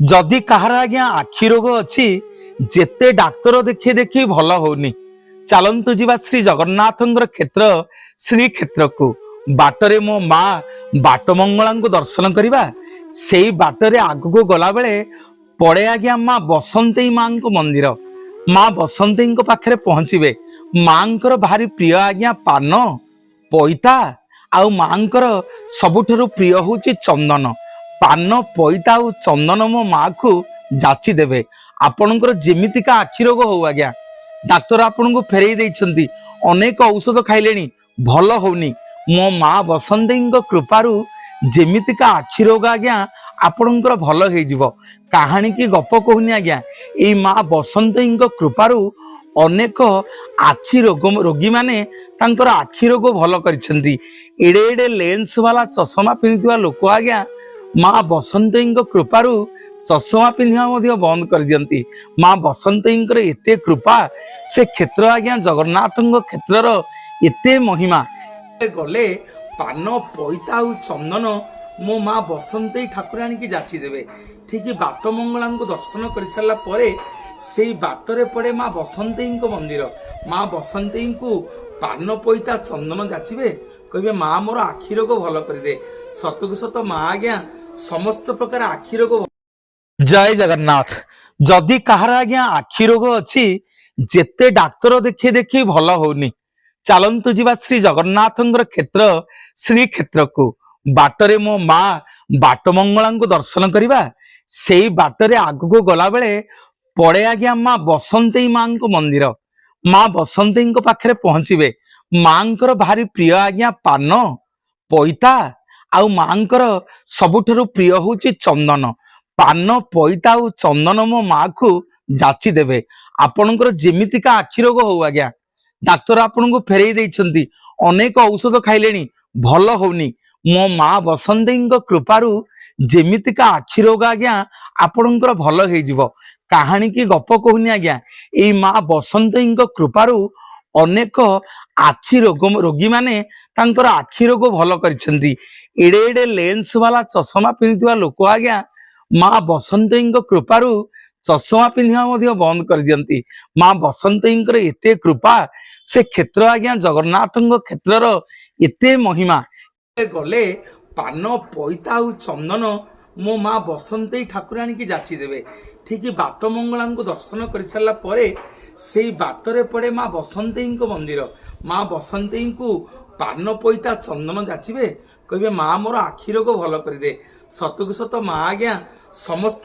जदि कहार आज्ञा आखि रोग अच्छी जेते डाक्तर देखी देखी भल होनी चलतु जीवा श्री जगन्नाथ क्षेत्र श्री क्षेत्र को बाटरे मो माँ बाट मंगला को दर्शन करवा से बाटरे आगू गला बेले पड़े आज्ञा माँ बसंती माँ को मंदिर माँ बसंती पाखे पहुंचे माँ भारी प्रिय आज्ञा पान पैता आउ माँ सबुठ प्रिय हूँ चंदन पान पैता और चंदन मो माँ को जाची देवे आपणकर जेमितिका आखि रोग हो आज्ञा डाक्तर आपन को फेरई देइछंती अनेक औषध खाइलेनी भल होनी मो माँ बसंती कृपारू जेमितिका आखि रोग आज्ञा आपणकर भल हो जिवो कहानी की गप कहूनी आज्ञा ए माँ बसंती कृपारू अनेक आखि रोग रोगी माने तांकर आखि रोग भल करिसेंती एडे एडे लेंस वाला चश्मा पिंधिवा लोक आज्ञा माँ बसंती कृपारू चश्मा पिंधा बंद कर दियंती माँ बसंती एते कृपा से क्षेत्र आज्ञा जगन्नाथ क्षेत्रर एते महिमा गले पान पैता और चंदन मो माँ बसंती ठाकुराणी की जाची देवे ठीक बाट मंगला को दर्शन कर सारा पर से बातरे पड़े माँ बसंती मंदिर माँ बसंती को पान पैता चंदन जाचिबे कहे माँ मोर आखि रोग भल कर दे सतकु सत माँ आज्ञा समस्त प्रकार आखि रोग जय जगन्नाथ जदि कहार आज्ञा आखि रोग अच्छी जेते डाक्तर देखी देखी भल होनी चलतु जीवा श्री जगन्नाथ क्षेत्र श्री क्षेत्र को बाटरे मो माँ बाट मंगला को दर्शन करवा से बाटरे आगू गला बेले पड़े आज्ञा माँ बसंती माँ को मंदिर माँ बसंती पाखे पहुंचे माँ भारी प्रिय आज्ञा पान पैता आउ माँ सबुठ प्रिय हूँ चंदन पान पैता और चंदन मो माँ को जाची देवे आपणकर जेमितिका आखि रोग हो आज्ञा डाक्तर आपन को फेरई देइछंती अनेक औषध खाइलेनी भल होनी मो माँ बसंती कृपारू जेमितिका आखि रोग आज्ञा आपणकर भल हो जिवो कहानी की गप कहूनी आज्ञा ए माँ बसंती कृपारू अनेक आखि रोग रोगी माने तांकर आखि रोग भल करिसेंती एडे एडे लेंस वाला चश्मा पिंधिवा लोक आज्ञा माँ बसंती कृपारू चश्मा पिंधा बंद कर दियंती माँ बसंती एते कृपा से क्षेत्र आज्ञा जगन्नाथ क्षेत्रर एते महिमा गले पान पैता और चंदन मो माँ बसंती ठाकुराणी की जाची देवे ठीक बाट मंगला को दर्शन कर सारा पर से बातरे पड़े माँ बसंती मंदिर माँ बसंती को पान पैता चंदन जाचिबे कहे माँ मोर आखि रोग भल कर दे सतकु सत माँ आज्ञा समस्त